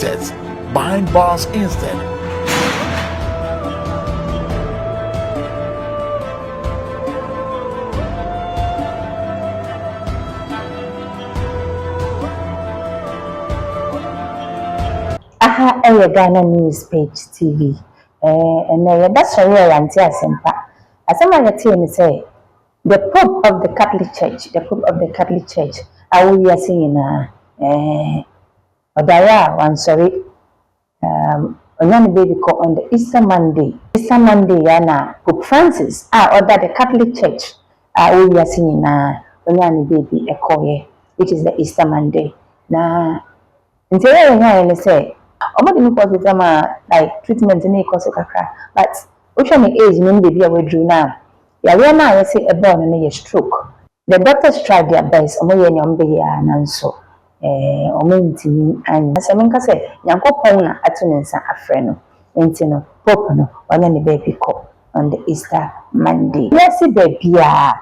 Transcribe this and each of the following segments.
T-shirts, behind bars instead. Aha, GhanaNews page TV. And that's a real anti-asempa. As a say, the Pope of the Catholic Church, I will be saying, Odaya, one sorry, on baby call on the Easter Monday, Yana, Pope Francis, order the Catholic Church, I will be saying, Onyani baby, a koye, which is the Easter Monday. Now, until I say, Omodi no cause them like treatment in cause kakra, but which one age mean baby I will do now. Ya we na say a born and a stroke. The doctors tried their best, omo ye nyom be ya nanso. Omo ntimi and asemenka say Nyankopon na atu ne nsa afre no. Enti no pope no onya ne baby call on the Easter Monday. Yes baby ah.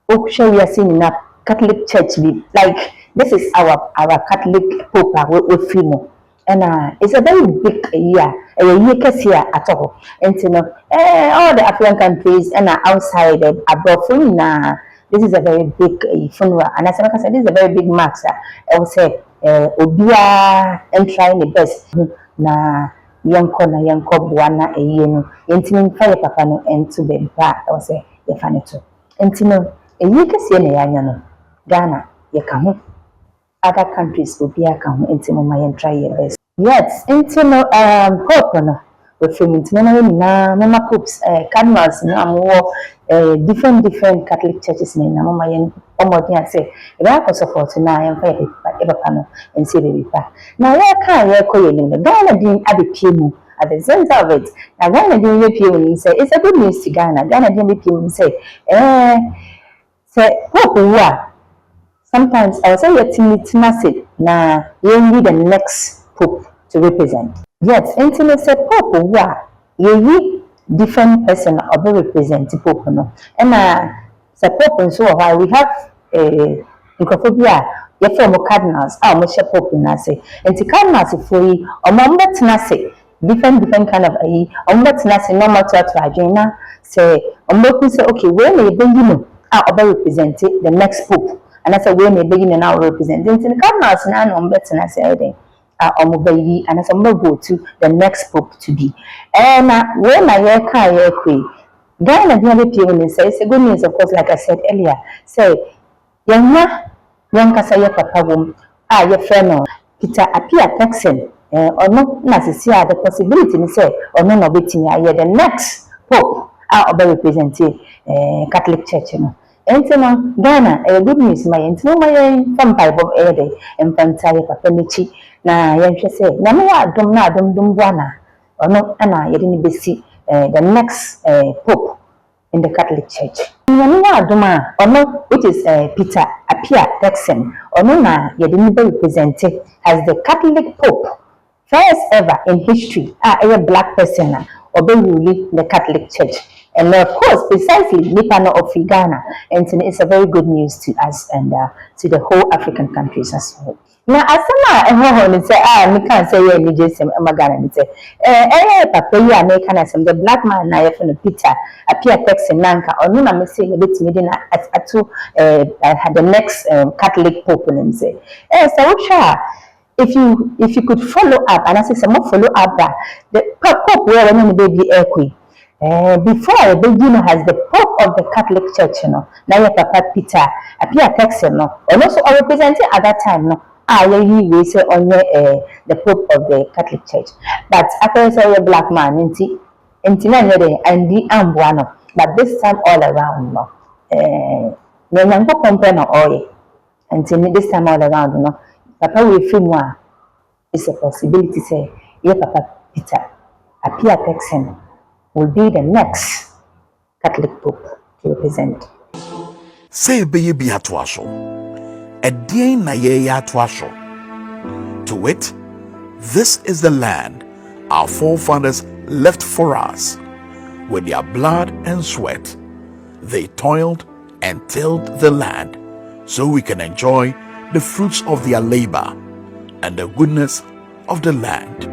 Okusha we are seeing na Catholic Church be like this is our Catholic pope we feel. And it's a very big year, a year here at all. And you know, all the African countries and outside abroad, this is a very big funeral. And as I said, this is a very big matter. I would say, Obia and trying the best. Na yanko buana yenu. Intimin fire papa no and to be back. I would say, ye funny too. And you know, a year here, Ghana, ye come. Other countries will be account into my and try your best. Yes, into Pope no we film into na mama popes cardinals no more different Catholic churches in na mama yen omodin say e ba ko support na yen fa e papa no and say baby pa na ya kan ya ko yen no Ghana din abepie mu at the center of it na Ghana din we pie mu say it's a good news to Ghana din be pie mu say Pope wa sometimes I will say you're na you need the next pope to represent. Yes, intimate say pope you different person or represent the pope no. And say pope and so why we have microphobia you form cardinals mo share pope na say. And the cardinals for you or member say different kind of or member say normal to adwena say or say okay when you bring you represent the next pope. And that's a way may begin now representing the cardinals now on better and I say baby and as a go to the next pope to be. And when I hear Ghana the say it's a good news of course like I said earlier. Say young Kasaya Papa wom your friend Peter appear Texan or not necessarily the possibility to say or no waiting the next pope representing Catholic Church, you know. Enti Ghana good news my enti no my from Bible day and fantasy papa nichi na yenhwe say na me adom na adom dum bwana ono na ye de besi the next pope in the Catholic Church na me adom a ono which is Peter Apia Texan ono na ye de be represented as the Catholic pope first ever in history a black person or be ruling the Catholic Church. And of course, precisely, Nipano of Ghana, and it's a very good news to us and to the whole African countries as well. Now, as someone say, we can't say any Jason Magana and say, Papa, you are making us the black man, na from Peter, appear text and Nanka, or no, I'm saying a bit meeting at two had the next Catholic Pope and say, so sure. If you could follow up, and I say some more follow up that the Pope where when the baby equi. Before the beginner has the Pope of the Catholic Church, you know, now Papa Peter appear Texan, no, and also I represented at that time, no, we say on the Pope of the Catholic Church. But after say a black man, and the ambuano, but this time all around, no, the Nanko Pompano oil, and this time all around, no, Papa will feel more. It's a possibility, say, yeah, Papa Peter appear Texan. Will be the next Catholic Pope to represent. Say baby atwaso. Edien na ye atwaso. To wit, this is the land our forefathers left for us. With their blood and sweat, they toiled and tilled the land so we can enjoy the fruits of their labor and the goodness of the land.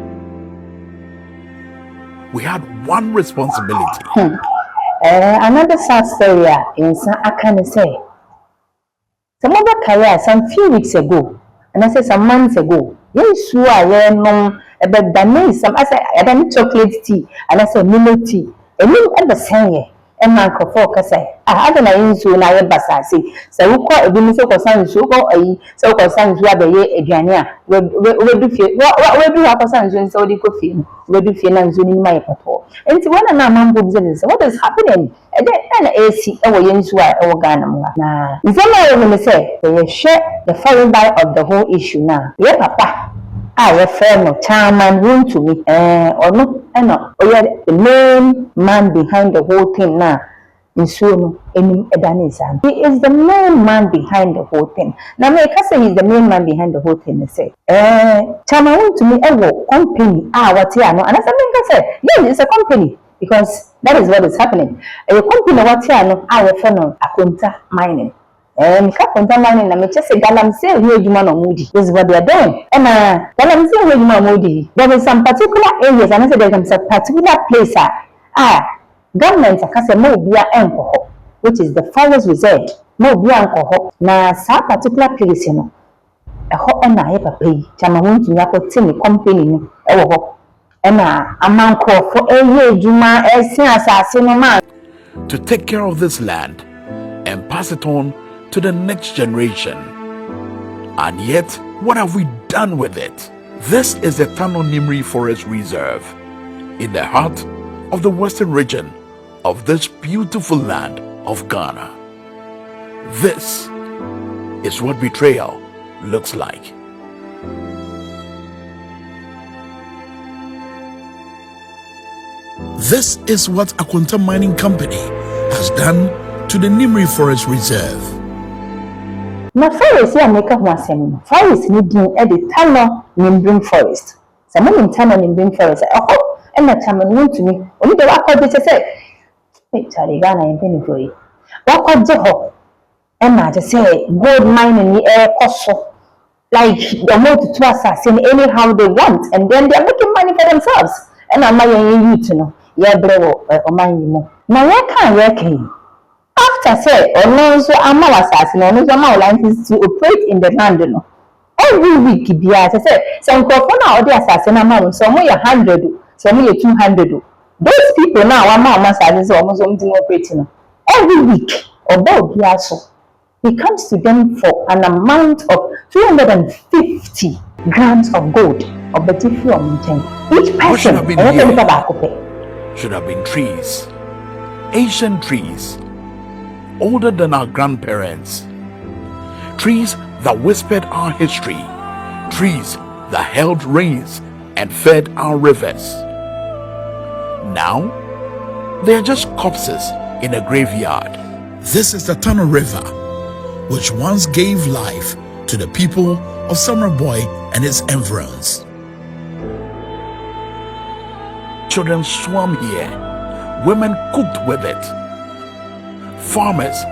We had one responsibility. Another sad story in I can say. Some other career some few weeks ago, and I said some months ago, yes, you are no about the name. Some I said I don't chocolate tea, and I said milk tea. And you ever say, and my coffee say, I don't know so now a basasi. So we call a business of sons who go a so sons who are the year again. We do feel what do our sons in Saudi coffee? We do feel and zooming my photo. And one of our man business, what is happening? And then AC our Yensua or Ghana. Now, if I'm going to say, they share the following by of the whole issue now. Yeah, papa. I refer no chairman Wuntumi or no, no, the main man behind the whole thing now. In so Edanisa. He is the main man behind the whole thing. Now, I can say he's the main man behind the whole thing. They say, chairman Wuntumi company. What here? No, and I said, yes, it's a company because that is what is happening. A company what here? No, I refer no Akunta mining. Kapunta mining na meche se Galamsey Pit. This is what they are doing. And Galamsey Pit. There is some particular areas, and I said there is a particular place. Government akase mo bia enko, which is the forest reserve. Mo bia enko na sa particular place no. Eho na ye papa yi. Chama Wuntumi akoti ni company no ewo ho. Na amanko for eye adwuma esi asase no ma. To take care of this land and pass it on to the next generation. And yet, what have we done with it? This is the Tano Nimri Forest Reserve in the heart of the western region of this beautiful land of Ghana. This is what betrayal looks like. This is what Akwanta Mining Company has done to the Nimri Forest Reserve. Na forest ya make ho asem no forest ni din e de Tano Nimri Forest sa mo Tano Nimri Forest e na chairman Wuntumi oni de akode say chari Ghana yen for yi wakode ho e na je say gold mining ni e koso like the more to assassin anyhow they want, and then they are making money for themselves. And I'm my youth no yeah brewo o man yi mo na we kan working after say or no so am assassin no so am license to operate in the land no every week bia say some crofo na o dey assassin am so mo 100 so mo 200. Those people now am assassin so mo operating no every week about bia so he comes to them for an amount of 250 grams of gold of the different each person should have been trees, ancient trees, older than our grandparents, trees that whispered our history, trees that held rains and fed our rivers. Now, they are just corpses in a graveyard. This is the Tano River, which once gave life to the people of Boy and its environs. Children swam here, women cooked with it, farmers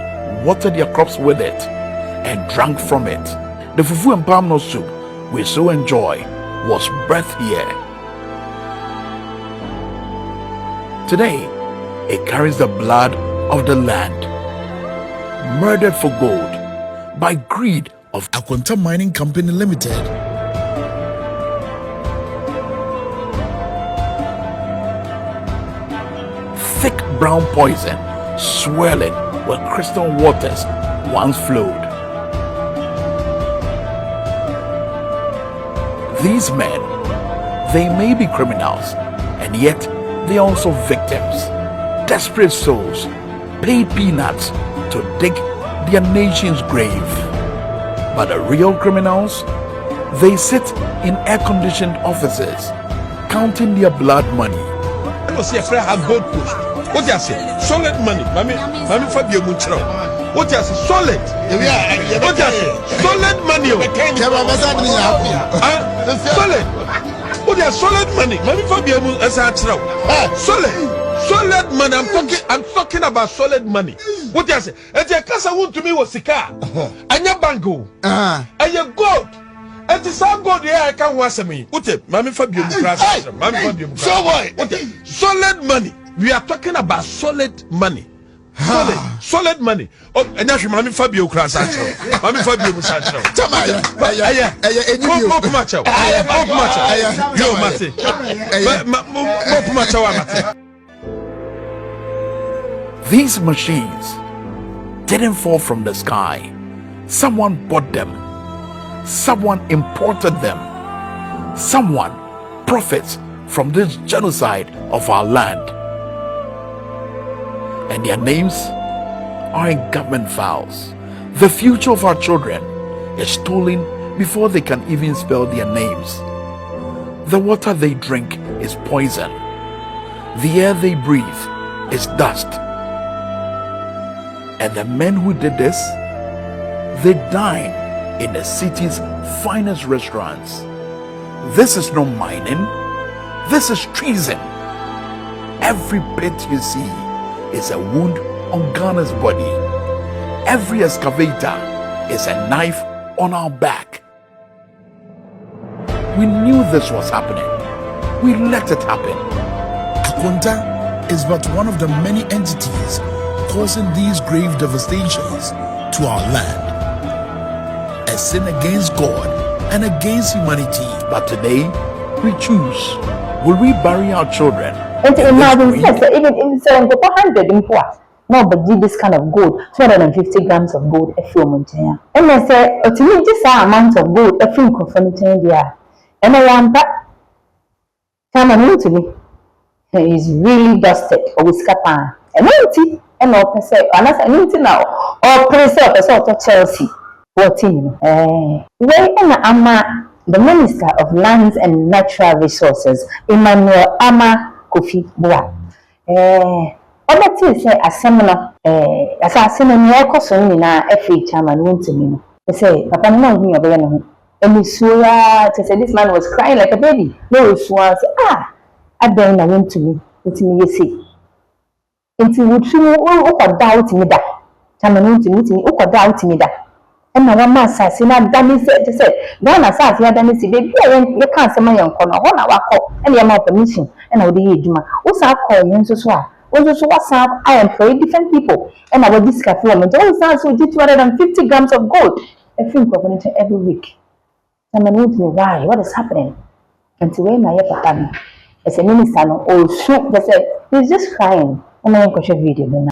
watered their crops with it and drank from it. The fufu and palm nut soup we so enjoy was birthed here. Today, it carries the blood of the land, murdered for gold by greed of Akwanta Mining Company Limited. Thick brown poison swirling where crystal waters once flowed. These men, they may be criminals, and yet they are also victims. Desperate souls paid peanuts to dig their nation's grave. But the real criminals, they sit in air-conditioned offices, counting their blood money. Gold push. What you say? Solid money. Mami Fabio Munchro. What you say? Solid. What you say? Solid money. Solid. What you solid money? Mami Fabio Munchro. Solid money. I'm talking about solid money. What you say? And your casa Wuntumi was sika. And your bango. And your gold. It is all good here. I can't watch me. Ute, Mami Fabio Mukras. Mami Fabio Mukras. So boy, solid money. We are talking about solid money. Solid money. Oh, and that's Mami Fabio Mukras. Mami Fabio Mukras. Tamaya. These machines didn't fall from the sky. Someone bought them. Someone imported them. Someone profits from this genocide of our land. And their names are in government files. The future of our children is stolen before they can even spell their names. The water they drink is poison. The air they breathe is dust. And the men who did this, they dine in the city's finest restaurants. This is not mining. This is treason. Every pit you see is a wound on Ghana's body. Every excavator is a knife on our back. We knew this was happening. We let it happen. Akwanta is but one of the many entities causing these grave devastations to our land. A sin against God and against humanity. But today, we choose. Will we bury our children? And imagine, even in 700 in what? No, but did this kind of gold, 250 grams of gold, a few months. And I say, to me, this amount of gold, a few confirmation there. And I want that. Come on to me. He is really dusted or with scapa. And empty. And all per se, and I say, now, or per se, a sort of Chelsea. What in? Where am the Minister of Lands and Natural Resources, Emmanuel Ama Kofi Boa. Other things say a seminar, as I seen a near cosson in our FA chairman Wuntumi. They say, Papa, no, me of any. And Miss Sura to say this man was crying like a baby. No, Swan said, I don't know Wuntumi. What me you see? Into would you doubt me that? Chairman Wuntumi, who doubt me that? And my one master, Sina Danny said to say, Ghana South, ya Danny, baby, you can't say my young corner, 1 hour call, and you have permission, and I'll be Juma. What's our call, and so swap? Also, what's up? I employ different people, and I will discuss for them. All sounds we did 250 grams of gold. I think of it every week. Someone would me why? What is happening? And to where my papa, as a minister, oh, shoot, they said, he's just crying. And I watch a video.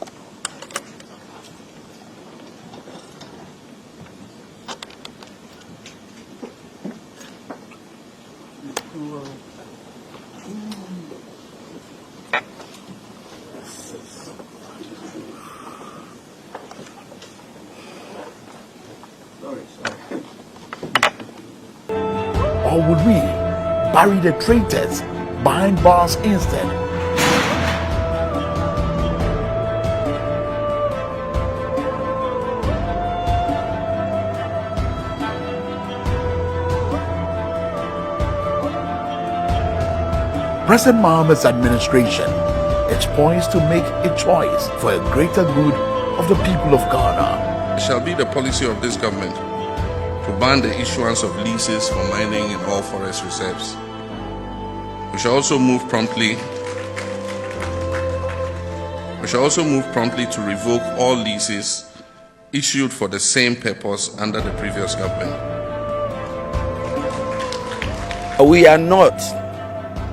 Or would we bury the traitors behind bars instead? President Mohammed's administration is poised to make a choice for a greater good of the people of Ghana. It shall be the policy of this government to ban the issuance of leases for mining in all forest reserves. We shall also move promptly to revoke all leases issued for the same purpose under the previous government. We are not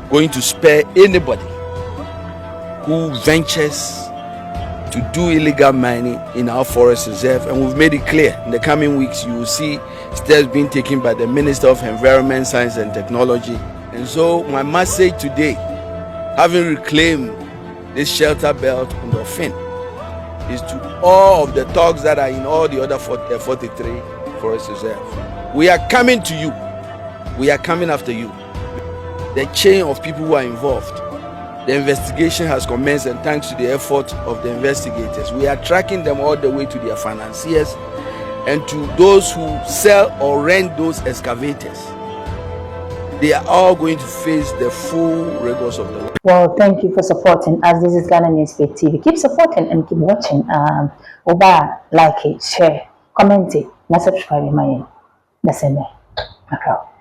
going to spare anybody who ventures to do illegal mining in our forest reserve, and we've made it clear in the coming weeks you will see steps being taken by the Minister of Environment, Science and Technology. And so my message today, having reclaimed this shelter belt on the fin, is to all of the thugs that are in all the other 43 forest reserves. We are coming to you. We are coming after you. The chain of people who are involved. The investigation has commenced, and thanks to the effort of the investigators, we are tracking them all the way to their financiers and to those who sell or rent those excavators. They are all going to face the full rigors of the law. Well, thank you for supporting us. This is GhanaNews TV. Keep supporting and keep watching. Like it, share, comment it, and subscribe. That's it. Accra.